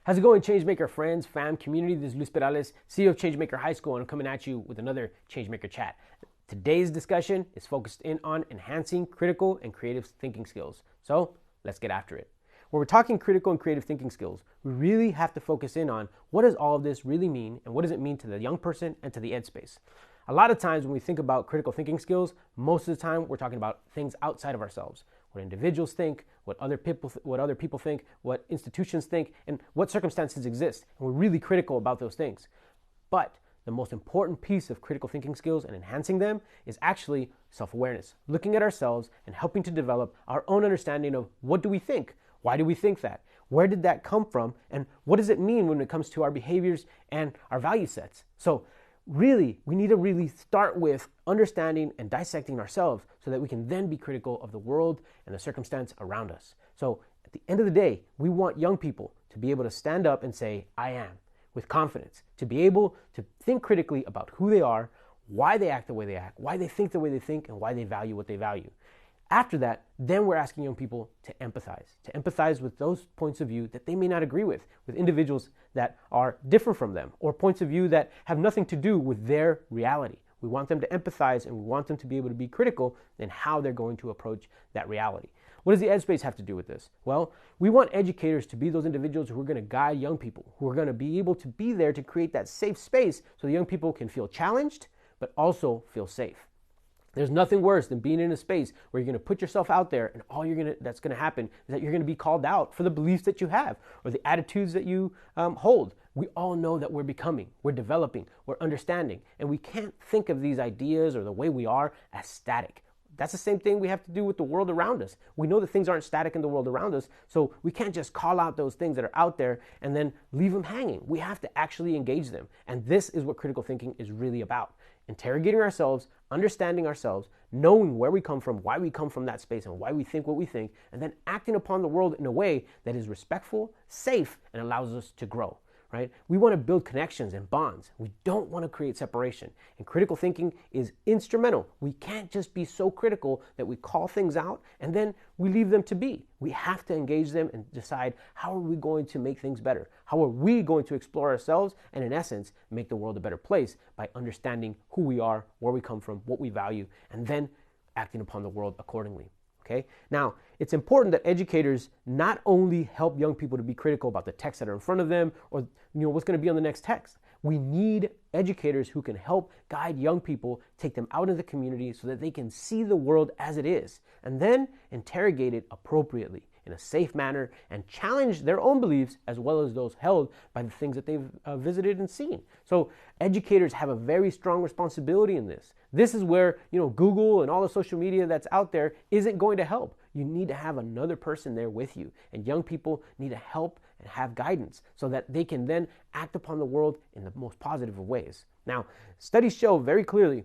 How's it going, Changemaker friends, fam, community? This is Luis Perales, CEO of Changemaker High School, and I'm coming at you with another Changemaker chat. Today's discussion is focused in on enhancing critical and creative thinking skills. So let's get after it. When we're talking critical and creative thinking skills, we really have to focus in on what does all of this really mean and what does it mean to the young person and to the ed space. A lot of times when we think about critical thinking skills, most of the time we're talking about things outside of ourselves. What individuals think, what other people think, what institutions think, and what circumstances exist. And we're really critical about those things. But the most important piece of critical thinking skills and enhancing them is actually self-awareness, looking at ourselves and helping to develop our own understanding of what do we think? Why do we think that? Where did that come from? And what does it mean when it comes to our behaviors and our value sets? So really, we need to really start with understanding and dissecting ourselves so that we can then be critical of the world and the circumstance around us. So at the end of the day, we want young people to be able to stand up and say, I am, with confidence, to be able to think critically about who they are, why they act the way they act, why they think the way they think, and why they value what they value. After that, then we're asking young people to empathize with those points of view that they may not agree with individuals that are different from them, or points of view that have nothing to do with their reality. We want them to empathize and we want them to be able to be critical in how they're going to approach that reality. What does the ed space have to do with this? Well, we want educators to be those individuals who are going to guide young people, who are going to be able to be there to create that safe space so the young people can feel challenged, but also feel safe. There's nothing worse than being in a space where you're going to put yourself out there and that's going to happen is that you're going to be called out for the beliefs that you have or the attitudes that you hold. We all know that we're becoming, we're developing, we're understanding, and we can't think of these ideas or the way we are as static. That's the same thing we have to do with the world around us. We know that things aren't static in the world around us, so we can't just call out those things that are out there and then leave them hanging. We have to actually engage them, and this is what critical thinking is really about. Interrogating ourselves, understanding ourselves, knowing where we come from, why we come from that space, and why we think what we think, and then acting upon the world in a way that is respectful, safe, and allows us to grow. Right? We want to build connections and bonds. We don't want to create separation. And critical thinking is instrumental. We can't just be so critical that we call things out and then we leave them to be. We have to engage them and decide, how are we going to make things better? How are we going to explore ourselves and, in essence, make the world a better place by understanding who we are, where we come from, what we value, and then acting upon the world accordingly. Okay? Now, it's important that educators not only help young people to be critical about the texts that are in front of them or what's going to be on the next text. We need educators who can help guide young people, take them out in the community so that they can see the world as it is, and then interrogate it appropriately in a safe manner and challenge their own beliefs as well as those held by the things that they've visited and seen. So educators have a very strong responsibility in this. This is where, Google and all the social media that's out there isn't going to help. You need to have another person there with you, and young people need to help and have guidance so that they can then act upon the world in the most positive of ways. Now, studies show very clearly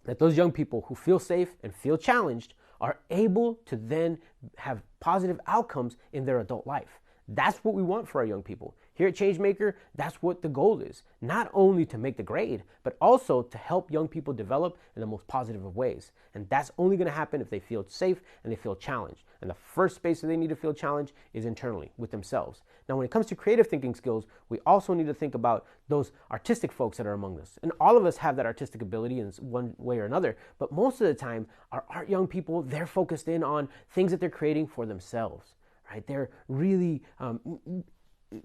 that those young people who feel safe and feel challenged are able to then have positive outcomes in their adult life. That's what we want for our young people. Here at Changemaker, that's what the goal is. Not only to make the grade, but also to help young people develop in the most positive of ways. And that's only going to happen if they feel safe and they feel challenged. And the first space that they need to feel challenged is internally, with themselves. Now, when it comes to creative thinking skills, we also need to think about those artistic folks that are among us. And all of us have that artistic ability in one way or another. But most of the time, our art young people, they're focused in on things that they're creating for themselves. Right? They're really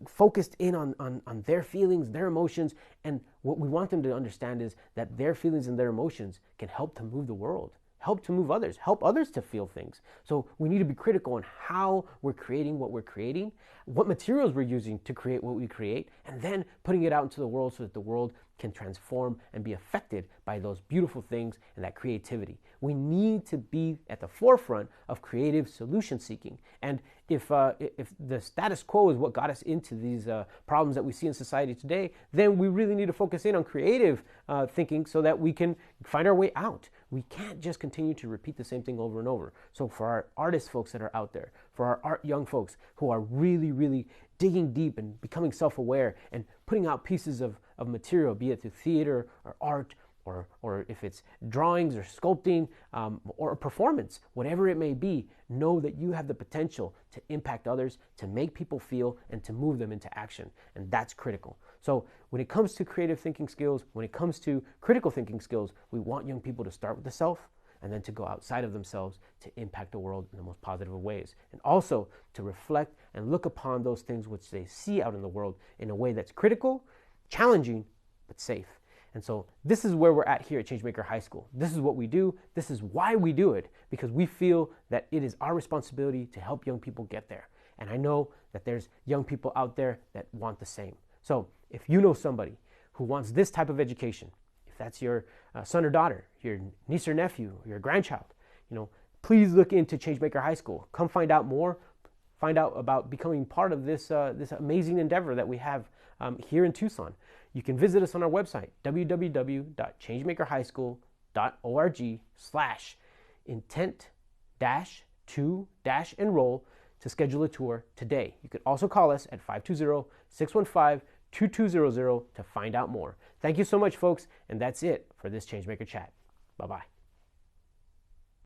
focused in on their feelings, their emotions, and what we want them to understand is that their feelings and their emotions can help to move the world, help to move others, help others to feel things. So we need to be critical on how we're creating what we're creating, what materials we're using to create what we create, and then putting it out into the world so that the world can transform and be affected by those beautiful things and that creativity. We need to be at the forefront of creative solution seeking. And if the status quo is what got us into these problems that we see in society today, then we really need to focus in on creative thinking so that we can find our way out. We can't just continue to repeat the same thing over and over. So for our artist folks that are out there, for our art young folks who are really, really digging deep and becoming self-aware and putting out pieces of material, be it through theater or art or if it's drawings or sculpting or a performance, whatever it may be, know that you have the potential to impact others, to make people feel, and to move them into action. And that's critical. So when it comes to creative thinking skills, when it comes to critical thinking skills, we want young people to start with the self and then to go outside of themselves to impact the world in the most positive of ways. And also to reflect and look upon those things which they see out in the world in a way that's critical, challenging, but safe. And so this is where we're at here at Changemaker High School. This is what we do. This is why we do it, because we feel that it is our responsibility to help young people get there. And I know that there's young people out there that want the same. So if you know somebody who wants this type of education, if that's your son or daughter, your niece or nephew, or your grandchild, please look into Changemaker High School. Come find out more. Find out about becoming part of this amazing endeavor that we have here in Tucson. You can visit us on our website, www.changemakerhighschool.org/intent-to-enroll to schedule a tour today. You could also call us at 520-615-2200 to find out more. Thank you so much, folks, and that's it for this Changemaker Chat. Bye-bye.